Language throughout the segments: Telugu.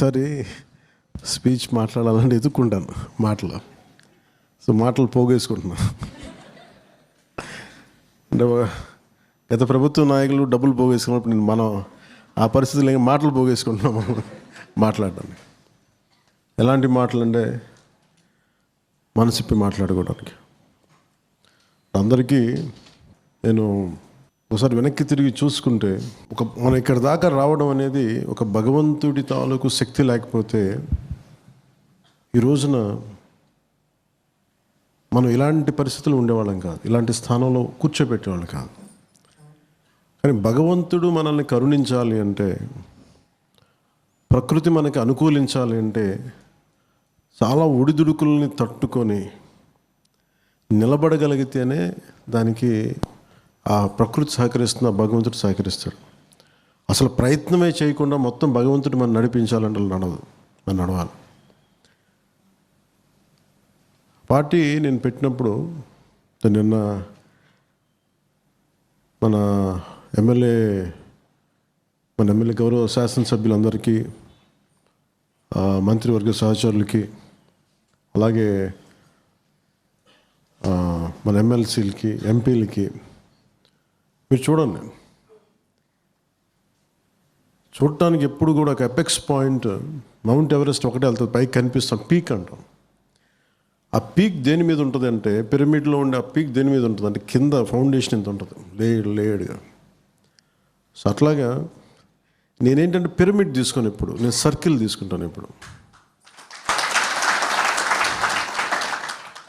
సరే స్పీచ్ మాట్లాడాలంటే ఎదుక్కుంటాను మాటలు. సో మాటలు పోగేసుకుంటున్నా. అంటే గత ప్రభుత్వ నాయకులు డబ్బులు పోగేసుకున్నప్పుడు మనం ఆ పరిస్థితులు మాటలు పోగేసుకుంటున్నాము మాట్లాడడానికి. ఎలాంటి మాటలు అంటే మనసిప్పి మాట్లాడుకోవడానికి. అందరికీ నేను ఒకసారి వెనక్కి తిరిగి చూసుకుంటే మనం ఇక్కడ దాకా రావడం అనేది ఒక భగవంతుడి తాలూకు శక్తి లేకపోతే ఈ రోజున మనం ఇలాంటి పరిస్థితులు ఉండేవాళ్ళం కాదు, ఇలాంటి స్థానంలో కూర్చోబెట్టేవాళ్ళం కాదు. కానీ భగవంతుడు మనల్ని కరుణించాలి అంటే, ప్రకృతి మనకి అనుకూలించాలి అంటే చాలా ఒడిదుడుకుల్ని తట్టుకొని నిలబడగలిగితేనే దానికి ఆ ప్రకృతి సహకరిస్తున్న భగవంతుడు సహకరిస్తాడు. అసలు ప్రయత్నమే చేయకుండా మొత్తం భగవంతుడు మనం నడిపించాలంటే నడవదు, మనం నడవాలి. పార్టీ నేను పెట్టినప్పుడు నిన్న మన ఎమ్మెల్యే గౌరవ శాసనసభ్యులందరికీ, మంత్రివర్గ సహచరులకి, అలాగే మన ఎమ్మెల్సీలకి, ఎంపీలకి, మీరు చూడండి, చూడటానికి ఎప్పుడు కూడా ఒక ఎపెక్స్ పాయింట్ మౌంట్ ఎవరెస్ట్ ఒకటే వెళ్తుంది, పైకి కనిపిస్తాం, పీక్ అంటాం. ఆ పీక్ దేని మీద ఉంటుంది అంటే, పిరమిడ్లో ఉండే ఆ పీక్ దేని మీద ఉంటుంది అంటే కింద ఫౌండేషన్ ఎంత ఉంటుంది, లేయర్గా. సో అట్లాగా నేనేంటంటే పిరమిడ్ తీసుకొని ఇప్పుడు నేను సర్కిల్ తీసుకుంటాను. ఇప్పుడు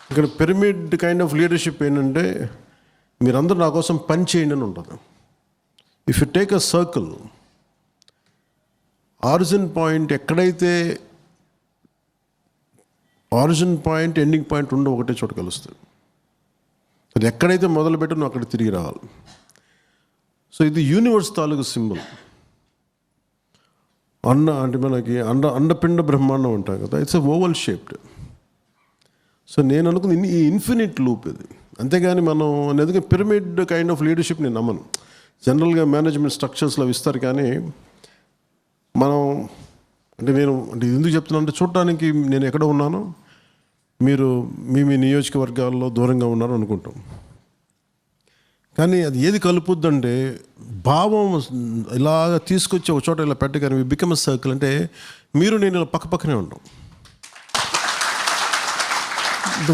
ఇక్కడ పిరమిడ్ కైండ్ ఆఫ్ లీడర్షిప్ ఏంటంటే, మీరందరూ నా కోసం పని చేయండి అని ఉంటుంది. If you take a circle, origin point ఎక్కడైతే ఆరిజిన్ పాయింట్ ఎండింగ్ పాయింట్ ఉండవు, ఒకటే చోట కలుస్తుంది. అది ఎక్కడైతే మొదలుపెట్టో నువ్వు అక్కడ తిరిగి రావాలి. సో ఇది యూనివర్స్ తాలూకు సింబల్. అంటే మనకి అండపిండ బ్రహ్మాండం ఉంటాం కదా, it's a oval shaped. So నేను అనుకుంది ఈ ఇన్ఫినిట్ లూప్ ఇది. అంతేగాని మనం ఎందుకంటే పిరమిడ్ కైండ్ ఆఫ్ లీడర్షిప్ నేను నమ్మను. జనరల్గా మేనేజ్మెంట్ స్ట్రక్చర్స్లో ఇస్తారు, కానీ మనం నేను ఎందుకు చెప్తున్నాను అంటే, చూడటానికి నేను ఎక్కడ ఉన్నానో మీరు మీ నియోజకవర్గాల్లో దూరంగా ఉన్నారు అనుకుంటాం. కానీ అది ఏది కలుపుద్దంటే, భావం ఇలాగ తీసుకొచ్చి ఒక చోట ఇలా పెట్టగానే బికమ్ ఎ సర్కిల్. అంటే మీరు నేను ఇలా పక్కనే ఉంటాం.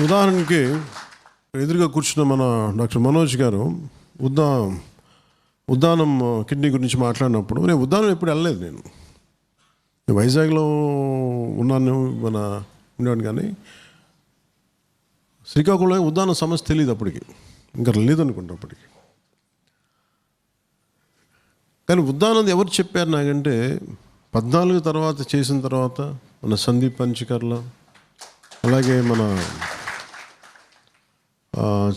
ఉదాహరణకి ఎదురుగా కూర్చున్న మన డాక్టర్ మనోజ్ గారు ఉద్దానం కిడ్నీ గురించి మాట్లాడినప్పుడు, నేను ఉద్దానం ఎప్పుడు వెళ్ళలేదు. నేను వైజాగ్లో ఉన్నాను, ఉండేవాడిని, కానీ శ్రీకాకుళంలో ఉద్దానం సమస్య తెలియదు అప్పటికి, ఇంకా లేదనుకుంటా అప్పటికి. కానీ ఉద్దానం ఎవరు చెప్పారు నాకంటే, 14 తర్వాత చేసిన తర్వాత మన సందీప్ పంచకర్ల, అలాగే మన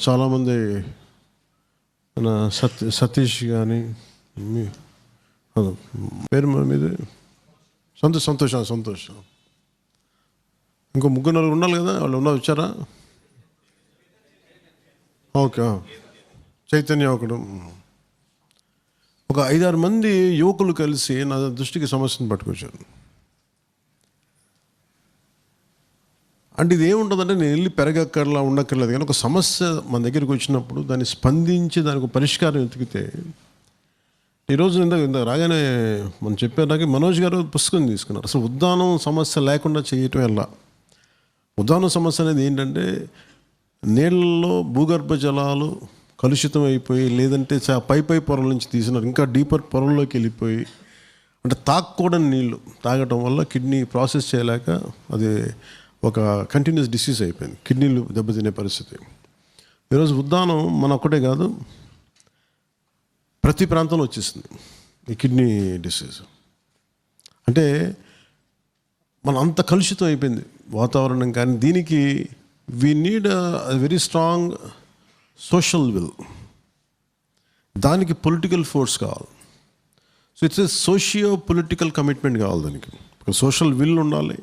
చాలామంది, మన సతీష్ కానీ, పేరు మీద సంతోష్, ఇంకో 3-4 ఉండాలి కదా, వాళ్ళు వచ్చారా? ఓకే, చైతన్య ఒకడు, ఒక 5-6 మంది యువకులు కలిసి నా దృష్టికి సమస్యను పట్టుకొచ్చారు. అంటే ఇది ఏముంటుందంటే, నేను వెళ్ళి పెరగక్కర్లా ఉండక్కర్లేదు, కానీ ఒక సమస్య మన దగ్గరికి వచ్చినప్పుడు దాన్ని స్పందించి దానికి పరిష్కారం వెతికితే, ఈరోజు ఇంత రాగానే మనం చెప్పేదానికి మనోజ్ గారు పుస్తకం తీసుకున్నారు. అసలు ఉద్దానం సమస్య లేకుండా చేయటం ఎలా. ఉద్దానం సమస్య అనేది ఏంటంటే, నీళ్ళల్లో భూగర్భ జలాలు కలుషితం అయిపోయి, లేదంటే పై పొరల నుంచి తీసినారు, ఇంకా డీపర్ పొరల్లోకి వెళ్ళిపోయి, అంటే తాగకూడని నీళ్ళు తాగటం వల్ల కిడ్నీ ప్రాసెస్ చేయలేక అది ఒక కంటిన్యూస్ డిసీజ్ అయిపోయింది, కిడ్నీలు దెబ్బతినే పరిస్థితి. ఈరోజు ఉద్దానం మన ఒక్కటే కాదు, ప్రతి ప్రాంతంలో వచ్చేసింది ఈ కిడ్నీ డిసీజ్. అంటే మన అంత కలుషితం అయిపోయింది వాతావరణం. కానీ దీనికి we need a very strong social will, దానికి పొలిటికల్ ఫోర్స్ కావాలి. So it's a socio political commitment కావాలి. దానికి ఒక సోషల్ విల్ ఉండాలి,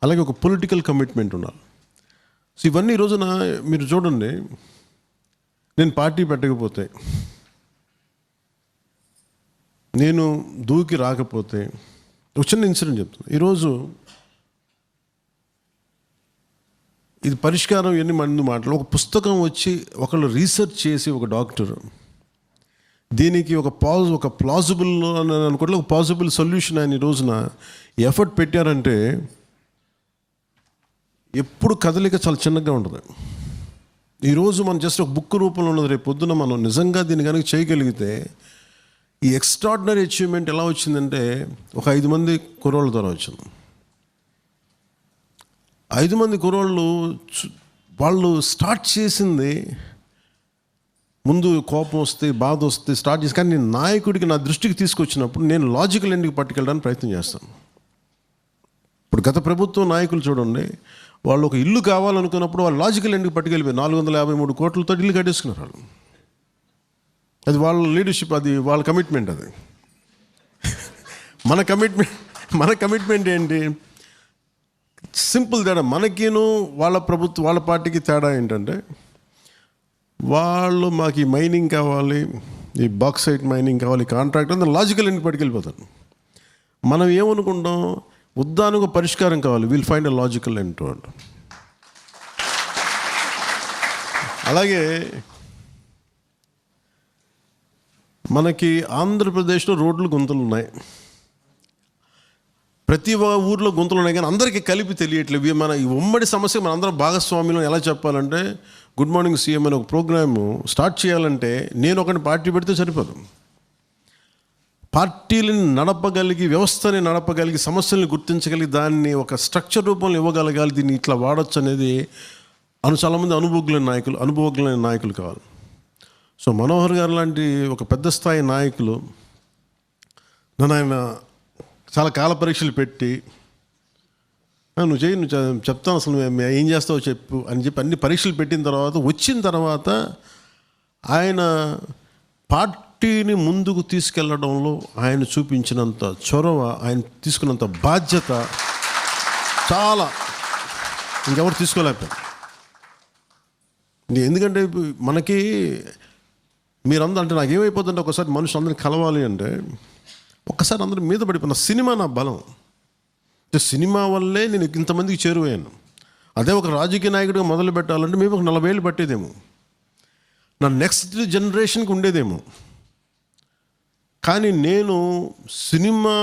అలాగే ఒక పొలిటికల్ కమిట్మెంట్ ఉండాలి. సో ఇవన్నీ ఈ రోజున మీరు చూడండి, నేను పార్టీ పెట్టకపోతే, నేను దూకి రాకపోతే, ఒక చిన్న ఇన్సిడెంట్ చెప్తాను. ఈరోజు ఇది పరిష్కారం ఎన్ని మంది మాటలు, ఒక పుస్తకం వచ్చి ఒకళ్ళు రీసెర్చ్ చేసి ఒక డాక్టర్ దీనికి ఒక ప్లాజిబుల్ అని అనుకోవట్లే, ఒక పాసిబుల్ సొల్యూషన్ ఆయన ఈ రోజున ఎఫర్ట్ పెట్టారంటే ఎప్పుడు కదలిక చాలా చిన్నగా ఉంటుంది. ఈరోజు మనం జస్ట్ ఒక బుక్ రూపంలో ఉన్నది, రేపు పొద్దున మనం నిజంగా దీన్ని కనుక చేయగలిగితే ఈ ఎక్స్ట్రాడినరీ అచీవ్మెంట్ ఎలా వచ్చిందంటే ఒక 5 మంది కుర్రోళ్ళ ద్వారా వచ్చింది. 5 మంది కుర్రోళ్ళు వాళ్ళు స్టార్ట్ చేసింది, ముందు కోపం వస్తే బాధ వస్తే స్టార్ట్ చేసి, కానీ నేను నాయకుడికి నా దృష్టికి తీసుకొచ్చినప్పుడు నేను లాజికల్ ఎండ్కి పట్టుకెళ్ళడానికి ప్రయత్నం చేస్తాను. ఇప్పుడు గత ప్రభుత్వం నాయకులు చూడండి, వాళ్ళు ఒక ఇల్లు కావాలనుకున్నప్పుడు వాళ్ళు లాజికల్ ఎండ్కి పట్టుకెళ్ళిపోయి 453 కోట్లతో ఇల్లు కట్టేసుకున్నారు వాళ్ళు. అది వాళ్ళ లీడర్షిప్, అది వాళ్ళ కమిట్మెంట్. అది మన కమిట్మెంట్ ఏంటి? సింపుల్ తేడా మనకిను వాళ్ళ పార్టీకి తేడా ఏంటంటే, వాళ్ళు మాకు ఈ మైనింగ్ కావాలి, ఈ బాక్సైట్ మైనింగ్ కావాలి, కాంట్రాక్ట్ అంతా లాజికల్ ఎండ్కి పట్టుకెళ్ళిపోతాను. మనం ఏమనుకుంటాం, ఉద్దానికి పరిష్కారం కావాలి, will find a logical end to it. అలాగే మనకి ఆంధ్రప్రదేశ్లో రోడ్లు గుంతలు ఉన్నాయి, ప్రతి ఊర్లో గుంతలు ఉన్నాయి, కానీ అందరికీ కలిపి తెలియట్లేదు. మన ఈ ఉమ్మడి సమస్య మన అందరం భాగస్వామ్యం ఎలా చెప్పాలంటే, గుడ్ మార్నింగ్ సీఎం అనే ఒక ప్రోగ్రాము స్టార్ట్ చేయాలంటే నేను ఒకటి పార్టీ పెడితే సరిపోదు. పార్టీలను నడపగలిగి, వ్యవస్థని నడపగలిగి, సమస్యలను గుర్తించగలిగి, దాన్ని ఒక స్ట్రక్చర్ రూపంలో ఇవ్వగలగాలి, దీన్ని ఇట్లా వాడచ్చు అనేది చాలామంది అనుభవజ్ఞులైన నాయకులు కావాలి. సో మనోహర్ గారు లాంటి ఒక పెద్ద స్థాయి నాయకులు నన్ను ఆయన చాలా కాల పరీక్షలు పెట్టి, నువ్వు చేయి, నువ్వు చెప్తాను, అసలు ఏం చేస్తావో చెప్పు అని చెప్పి అన్ని పరీక్షలు పెట్టిన తర్వాత, వచ్చిన తర్వాత ఆయన పార్టీని ముందుకు తీసుకెళ్లడంలో ఆయన చూపించినంత చొరవ, ఆయన తీసుకున్నంత బాధ్యత చాలా ఇంకెవరు తీసుకోలేకపోయారు. ఎందుకంటే మనకి మీరందరూ అంటే నాకేమైపోతుంటే, ఒకసారి మనుషులు అందరిని కలవాలి అంటే ఒక్కసారి అందరూ మీద పడిపోయిన. సినిమా నా బలం, సినిమా వల్లే నేను ఇంతమందికి చేరువయ్యాను. అదే ఒక రాజకీయ నాయకుడిగా మొదలు పెట్టాలంటే మేము ఒక 40 ఏళ్ళు పట్టేదేమో, నా నెక్స్ట్ జనరేషన్కి ఉండేదేమో. కానీ నేను సినిమా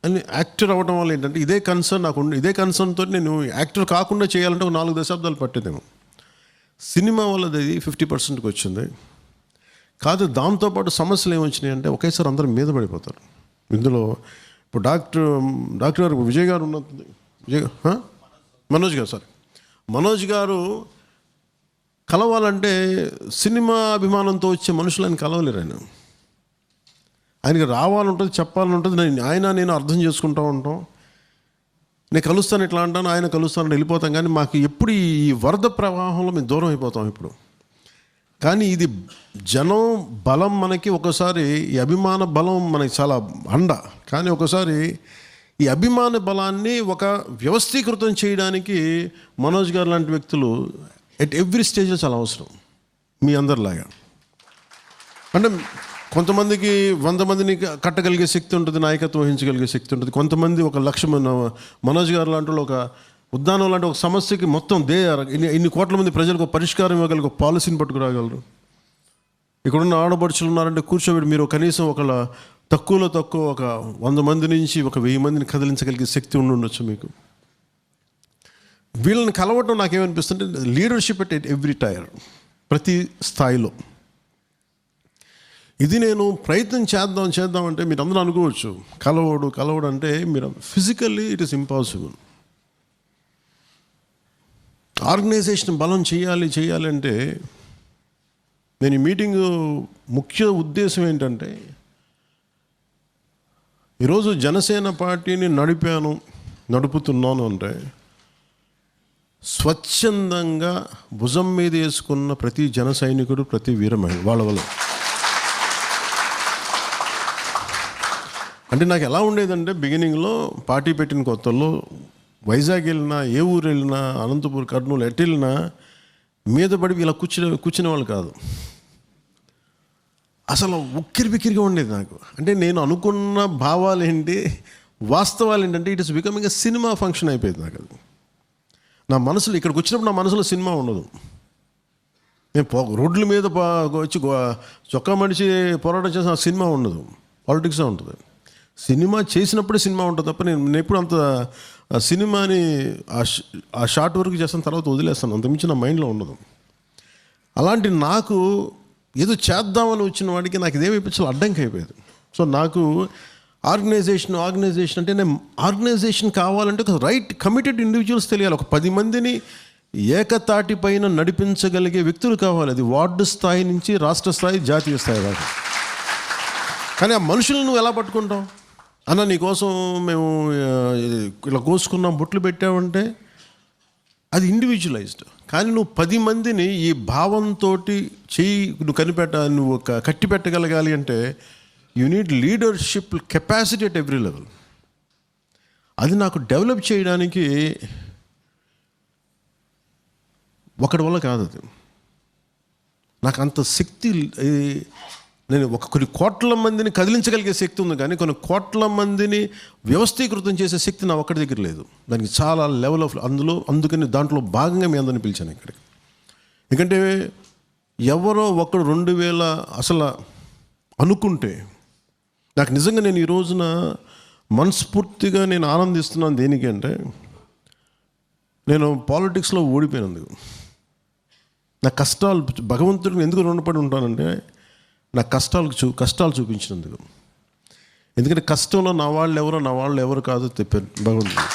అని యాక్టర్ అవ్వడం వల్ల ఏంటంటే ఇదే కన్సర్న్ నాకు ఉండే, ఇదే కన్సర్న్తో నేను యాక్టర్ కాకుండా చేయాలంటే ఒక 4 దశాబ్దాలు పట్టేదేమో. సినిమా వల్లది 50%కి వచ్చింది కాదు. దాంతోపాటు సమస్యలు ఏమొచ్చినాయి అంటే, ఒకేసారి అందరూ మీద పడిపోతారు. ఇందులో ఇప్పుడు డాక్టర్ గారు విజయ్ గారు ఉన్నది, మనోజ్ గారు కలవాలంటే సినిమా అభిమానంతో వచ్చే మనుషులను కలవలేరు. ఆయనకి రావాలని ఉంటుంది, చెప్పాలని ఉంటుంది. నేను అర్థం చేసుకుంటూ ఉంటాం. నేను కలుస్తాను ఇట్లా అంటాను, ఆయన కలుస్తాను వెళ్ళిపోతాం. కానీ మాకు ఎప్పుడు ఈ వరద ప్రవాహంలో మేము దూరం అయిపోతాం ఇప్పుడు. కానీ ఇది జనం బలం మనకి, ఒకసారి ఈ అభిమాన బలం మనకి చాలా అండ. కానీ ఒకసారి ఈ అభిమాన బలాన్ని ఒక వ్యవస్థీకృతం చేయడానికి మనోజ్ గారు లాంటి వ్యక్తులు ఎట్ ఎవ్రీ స్టేజ్లో చాలా అవసరం. మీ అందరిలాగా అంటే కొంతమందికి 100 మందిని కట్టగలిగే శక్తి ఉంటుంది, నాయకత్వం వహించగలిగే శక్తి ఉంటుంది. కొంతమంది 1,00,000 మనోజ్ గారు లాంటి ఒక ఉద్దానం లాంటి ఒక సమస్యకి మొత్తం ఇన్ని కోట్ల మంది ప్రజలకు పరిష్కారం ఇవ్వగలిగే ఒక పాలసీని పట్టుకురాగలరు. ఇక్కడున్న ఆడపడుచులు ఉన్నారంటే కూర్చోబెట్టి మీరు కనీసం తక్కువ ఒక 100 మంది నుంచి ఒక 1000 మందిని కదిలించగలిగే శక్తి ఉండొచ్చు మీకు. వీళ్ళని కలవటం నాకేమనిపిస్తుంటే, లీడర్షిప్ ఎట్ ఎవ్రీ టైర్, ప్రతి స్థాయిలో. ఇది నేను ప్రయత్నం చేద్దామంటే మీరు అందరూ అనుకోవచ్చు, కలవడు అంటే మీరు physically it is impossible. Organization బలం చేయాలి అంటే, నేను ఈ మీటింగు ముఖ్య ఉద్దేశం ఏంటంటే, ఈరోజు జనసేన పార్టీని నడుపుతున్నాను అంటే స్వచ్ఛందంగా భుజం మీద వేసుకున్న ప్రతి జన సైనికుడు, ప్రతి వీరమహిళ వాళ్ళ వల్ల. అంటే నాకు ఎలా ఉండేదంటే, బిగినింగ్లో పార్టీ పెట్టిన కొత్తల్లో వైజాగ్ వెళ్ళినా, ఏ ఊరు వెళ్ళినా, అనంతపూర్, కర్నూలు ఎటు వెళ్ళినా మీద పడి ఇలా కూర్చునే వాళ్ళు కాదు. అసలు ఉక్కిరిబిక్కిరిగా ఉండేది నాకు. అంటే నేను అనుకున్న భావాలు ఏంటి, వాస్తవాలు ఏంటంటే it is becoming a cinema function అయిపోయింది నాకు. అది నా మనసులో ఇక్కడికి వచ్చినప్పుడు నా మనసులో సినిమా ఉండదు. నేను రోడ్ల మీద వచ్చి చొక్కా మడిచి పోరాటం చేసిన ఆ సినిమా ఉండదు, పాలిటిక్సే ఉంటుంది. సినిమా చేసినప్పుడే సినిమా ఉంటుంది తప్ప నేను ఎప్పుడు అంత సినిమాని ఆ షార్ట్ వరకు చేస్తాను, తర్వాత వదిలేస్తాను. అంతమించి నా మైండ్లో ఉండదు. అలాంటి నాకు ఏదో చేద్దామని వచ్చిన వాడికి నాకు ఇదేమైపోయి అడ్డంకి అయిపోయేది. సో నాకు ఆర్గనైజేషన్ అంటే నేను ఆర్గనైజేషన్ కావాలంటే ఒక రైట్ కమిటెడ్ ఇండివిజువల్స్ తెలియాలి. ఒక 10 మందిని ఏకతాటి పైన నడిపించగలిగే వ్యక్తులు కావాలి. అది వార్డు స్థాయి నుంచి రాష్ట్ర స్థాయి, జాతీయ స్థాయి దాకా. కానీ ఆ మనుషులను నువ్వు ఎలా పట్టుకుంటావు? అన్న నీకోసం మేము ఇలా కోసుకున్నాం, బొట్లు పెట్టావంటే అది ఇండివిజువలైజ్డ్. కానీ నువ్వు 10 మందిని ఈ భావంతో నువ్వు కట్టి పెట్టగలగాలి అంటే you need leadership capacity at every level. అది నాకు డెవలప్ చేయడానికి ఒకటి వల్ల కాదు. అది నాకు అంత శక్తి, నేను కొన్ని కోట్ల మందిని కదిలించగలిగే శక్తి ఉంది, కానీ కొన్ని కోట్ల మందిని వ్యవస్థీకృతం చేసే శక్తి నా ఒక్కడి దగ్గర లేదు. దానికి చాలా లెవెల్ ఆఫ్ అందుకని దాంట్లో భాగంగా మీ అందరిని పిలిచాను ఇక్కడికి. ఎందుకంటే ఎవరో ఒకడు 2000 అసలు అనుకుంటే నాకు నిజంగా నేను ఈ రోజున మనస్ఫూర్తిగా నేను ఆనందిస్తున్నాను. దేనికంటే నేను పాలిటిక్స్లో ఓడిపోయినందుకు. నా కష్టాలు భగవంతుడికి ఎందుకు రుణపడి ఉంటానంటే నా కష్టాలు చూపించినందుకు. ఎందుకంటే కష్టంలో నా వాళ్ళు ఎవరు కాదో చెప్పారు భగవంతుడు.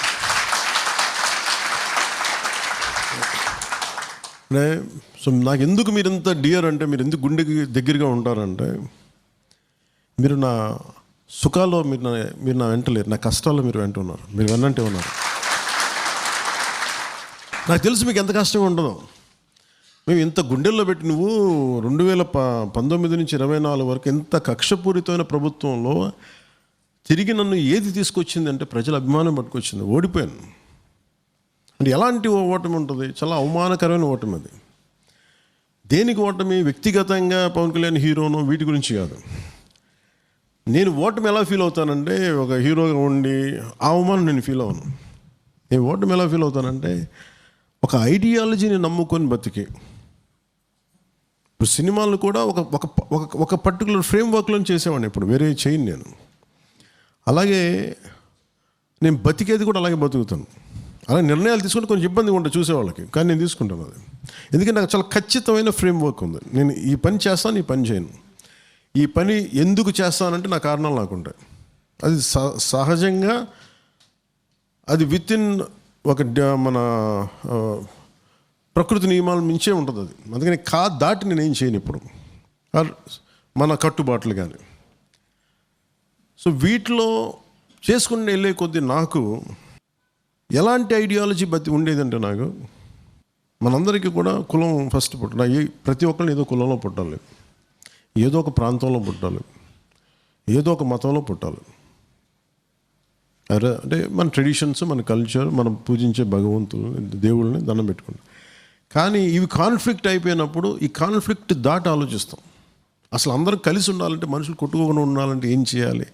సో నాకు ఎందుకు మీరు ఇంత డియర్ అంటే, మీరు ఎందుకు గుండెకి దగ్గరగా ఉంటారంటే, మీరు నా సుఖాల్లో మీరు నా వెంట లేరు, నా కష్టాల్లో మీరు వెంట ఉన్నారు, మీరు వెన్నంటే ఉన్నారు. నాకు తెలుసు మీకు ఎంత కష్టంగా ఉండదో. మేము ఇంత గుండెల్లో పెట్టి నువ్వు 2019 నుంచి 24 వరకు ఎంత కక్షపూరితమైన ప్రభుత్వంలో తిరిగి నన్ను ఏది తీసుకొచ్చిందంటే ప్రజల అభిమానం పట్టుకొచ్చింది. ఓడిపోయాను అంటే ఎలాంటి ఓటమి ఉంటుంది? చాలా అవమానకరమైన ఓటమి అది. దేనికి ఓటమి? వ్యక్తిగతంగా పవన్ కళ్యాణ్ హీరోను వీటి గురించి కాదు. నేను ఓటమి ఎలా ఫీల్ అవుతానంటే, ఒక హీరోగా ఉండి ఆ అవమానం నేను ఫీల్ అవ్వను. నేను ఓటమి ఎలా ఫీల్ అవుతానంటే, ఒక ఐడియాలజీని నమ్ముకొని బతికి, ఇప్పుడు సినిమాలను కూడా ఒక పర్టికులర్ ఫ్రేమ్వర్క్లో చేసేవాడిని, ఇప్పుడు వేరే చేయను నేను. అలాగే నేను బతికేది కూడా అలాగే బతుకుతాను. అలాగే నిర్ణయాలు తీసుకుంటే కొంచెం ఇబ్బందిగా ఉంటుంది చూసేవాళ్ళకి, కానీ నేను తీసుకుంటాను అది. ఎందుకంటే నాకు చాలా ఖచ్చితమైన ఫ్రేమ్వర్క్ ఉంది. నేను ఈ పని చేస్తాను, ఈ పని చేయను. ఈ పని ఎందుకు చేస్తానంటే నా కారణాలు నాకుంటాయి. అది సహజంగా అది వితిన్ ఒక మన ప్రకృతి నియమాలు మించే ఉంటుంది అది. అందుకని దాటి నేను ఏం చేయను ఇప్పుడు, మన కట్టుబాట్లు కానీ. సో వీటిలో చేసుకుని వెళ్ళే కొద్దీ నాకు ఎలాంటి ఐడియాలజీ ఉండేదంటే, నాకు మనందరికీ కూడా కులం ఫస్ట్ పుట్టాలి. ప్రతి ఒక్కరిని ఏదో కులంలో పుట్టాలి, ఏదో ఒక ప్రాంతంలో పుట్టాలి, ఏదో ఒక మతంలో పుట్టాలి. అంటే మన ట్రెడిషన్స్, మన కల్చర్, మనం పూజించే భగవంతులు, దేవుళ్ళని దండం పెట్టుకుంటాం. కానీ ఇవి కాన్ఫ్లిక్ట్ అయిపోయినప్పుడు ఈ కాన్ఫ్లిక్ట్ దాటి ఆలోచిస్తాం. అసలు అందరం కలిసి ఉండాలంటే, మనుషులు కొట్టుకోకుండా ఉండాలంటే ఏం చేయాలి?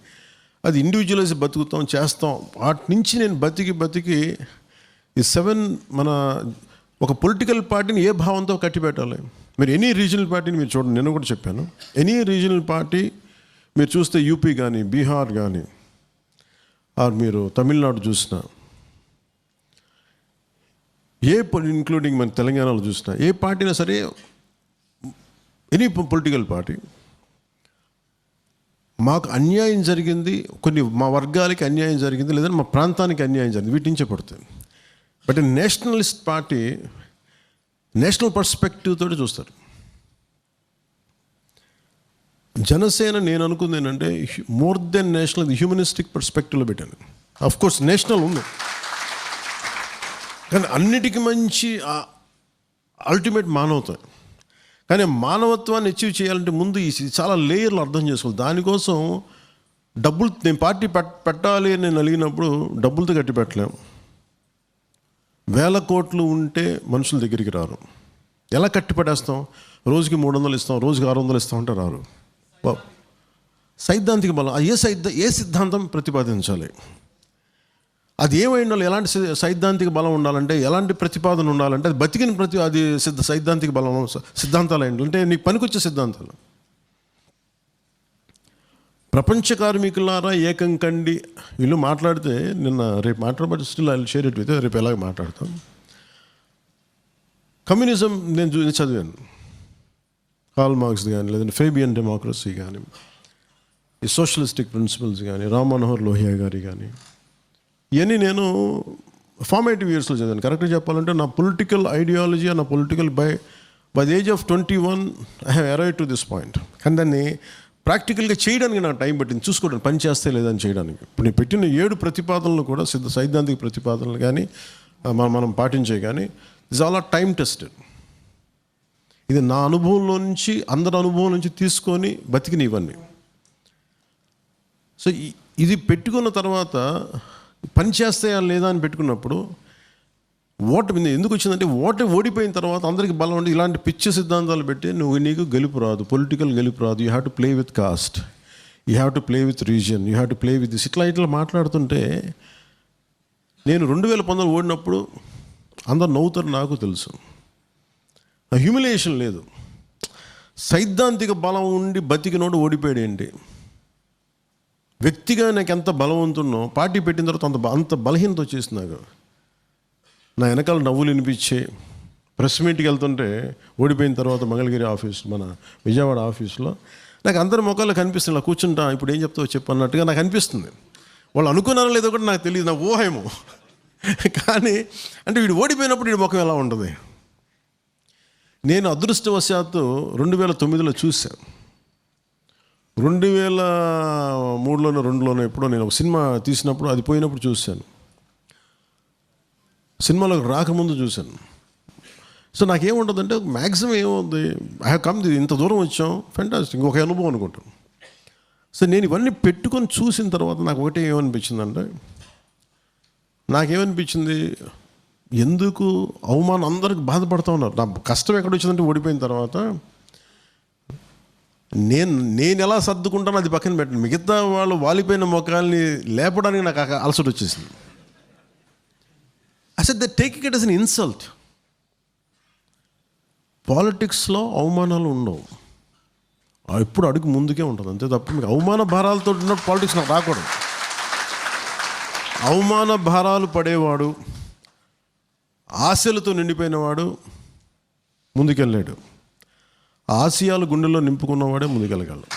అది ఇండివిజువలైజ్ బతుకుతాం, చేస్తాం. వాటి నుంచి నేను బతికి ఈ 7 మన ఒక పొలిటికల్ పార్టీని ఏ భావంతో కట్టిపెట్టాలి? మీరు ఎనీ రీజనల్ పార్టీని మీరు చూడండి, నేను కూడా చెప్పాను. ఎనీ రీజనల్ పార్టీ మీరు చూస్తే, యూపీ కానీ, బీహార్ కానీ, మీరు తమిళనాడు చూసినా, ఇంక్లూడింగ్ మన తెలంగాణలో చూసినా, ఏ పార్టీనా సరే, ఎనీ పొలిటికల్ పార్టీ, మాకు అన్యాయం జరిగింది, మా వర్గాలకి అన్యాయం జరిగింది, లేదంటే మా ప్రాంతానికి అన్యాయం జరిగింది, వీటి నుంచే పడుతుంది. But Nationalist party national perspective తోటి చూస్తారు. జనసేన నేను అనుకుంది ఏంటంటే, మోర్ దెన్ నేషనల్, హ్యూమనిస్టిక్ పర్స్పెక్టివ్లో పెట్టాను. అఫ్కోర్స్ నేషనల్ ఉంది, కానీ అన్నిటికీ మంచి అల్టిమేట్ మానవత్వం. కానీ మానవత్వాన్ని అచీవ్ చేయాలంటే ముందు ఈ చాలా లేయర్లు అర్థం చేసుకోవాలి. దానికోసం నేను పార్టీ పెట్టాలి అని నేను అడిగినప్పుడు డబ్బులతో కట్టి పెట్టలేము. 1000 కోట్లు ఉంటే మనుషుల దగ్గరికి రారు. ఎలా కట్టి పెట్టేస్తాం? రోజుకి 300 ఇస్తాం, రోజుకి 600 ఇస్తాం అంటే రారు. సైద్ధాంతిక బలం, ఏ సిద్ధాంతం ప్రతిపాదించాలి? అది ఏమై ఉండాలి, ఎలాంటి సైద్ధాంతిక బలం ఉండాలంటే, ఎలాంటి ప్రతిపాదన ఉండాలంటే అది బతికిన అది సైద్ధాంతిక బలం, సిద్ధాంతాలు ఏంటంటే నీకు పనికొచ్చే సిద్ధాంతాలు. ప్రపంచ కార్మికులారా ఏకం కండి వీళ్ళు మాట్లాడితే, రేపు మాట్లాడబట్టి still I share it with, రేపు ఎలాగ మాట్లాడతాం. కమ్యూనిజం నేను చదివాను, కార్ల్ మార్క్స్ కానీ, లేదంటే ఫేబియన్ డెమోక్రసీ కానీ, ఈ సోషలిస్టిక్ ప్రిన్సిపల్స్ కానీ, రామ్ మనోహర్ లోహియా గారి కానీ, ఇవన్నీ నేను ఫార్మేటివ్ ఇయర్స్లో చదివాను. కరెక్ట్గా చెప్పాలంటే నా పొలిటికల్ ఐడియాలజీ, నా political by the age of 21 I have arrived to this point. కానీ దాన్ని ప్రాక్టికల్గా చేయడానికి నాకు టైం పట్టింది, చూసుకోవడానికి పని చేస్తే లేదని చేయడానికి. ఇప్పుడు నేను పెట్టిన 7 ప్రతిపాదనలు కూడా సైద్ధాంతిక ప్రతిపాదనలు కానీ మనం పాటించే కానీ is all are time tested. ఇది నా అనుభవంలో నుంచి, అందరి అనుభవం నుంచి తీసుకొని బతికిన ఇవన్నీ. సో ఇది పెట్టుకున్న తర్వాత పని చేస్తాయా లేదా అని పెట్టుకున్నప్పుడు ఓటమి ఎందుకు వచ్చిందంటే, ఓడిపోయిన తర్వాత అందరికి బలం ఉండి ఇలాంటి పిచ్చి సిద్ధాంతాలు పెట్టి నీకు గెలుపు రాదు, పొలిటికల్ గెలుపు రాదు. You have to play with cost, you have to play with region, you have to play with this, ఇట్లా మాట్లాడుతుంటే నేను 2019 ఓడినప్పుడు అందరు నవ్వుతారు, నాకు తెలుసు. హ్యూమిలియేషన్ లేదు. సైద్ధాంతిక బలం ఉండి బతికినోడు ఓడిపోయాడు ఏంటి? వ్యక్తిగా నాకు ఎంత బలవంతున్నో పార్టీ పెట్టిన తర్వాత అంత బలహీనత వచ్చేసి నా వెనకాల నవ్వులు వినిపించే ప్రెస్ మీట్కి వెళ్తుంటే ఓడిపోయిన తర్వాత మంగళగిరి ఆఫీస్, మన విజయవాడ ఆఫీస్లో నాకు అందరి మొక్కల్లో కనిపిస్తుంది. ఇలా కూర్చుంటా, ఇప్పుడు ఏం చెప్తావో చెప్పు అన్నట్టుగా నాకు అనిపిస్తుంది. వాళ్ళు అనుకున్నారో లేదో కూడా నాకు తెలియదు, నా ఊహేమో. కానీ అంటే వీడు ఓడిపోయినప్పుడు వీడి ముఖం ఎలా ఉంటుంది. నేను అదృష్టవశాత్తు 2009లో చూశాను. 2003లోనో 2లోనో ఎప్పుడో నేను ఒక సినిమా తీసినప్పుడు, అది పోయినప్పుడు చూశాను. సినిమాలోకి రాకముందు చూశాను. సో నాకేముంటుందంటే మ్యాక్సిమం ఏముంది, ఐ హ్యావ్ కమ్, ఇంత దూరం వచ్చాం, ఫెంటాస్టిక్, ఇంకొక అనుభవం అనుకుంటాను. సో నేను ఇవన్నీ పెట్టుకొని చూసిన తర్వాత నాకు ఒకటే ఏమనిపించిందంటే, నాకేమనిపించింది, ఎందుకు అవమానం, అందరికి బాధపడుతూ ఉన్నారు. నా కష్టం ఎక్కడ వచ్చిందంటే ఓడిపోయిన తర్వాత నేను ఎలా సర్దుకుంటానో అది పక్కన పెట్టండి, మిగతా వాళ్ళు వాలిపోయిన మొక్కల్ని లేపడానికి నాకు అలసట వచ్చేసింది. అసలు they taking it as an insult. పాలిటిక్స్లో అవమానాలు ఉండవు, ఎప్పుడు అడుగు ముందుకే ఉంటుంది, అంతే తప్ప మీకు అవమాన భారాలతో ఉన్న పాలిటిక్స్ నాకు రాకూడదు. అవమాన భారాలు పడేవాడు, ఆశలతో నిండిపోయినవాడు ముందుకెళ్ళాడు. ఆశయాలు గుండెల్లో నింపుకున్నవాడే ముందుకెళ్ళగలడు.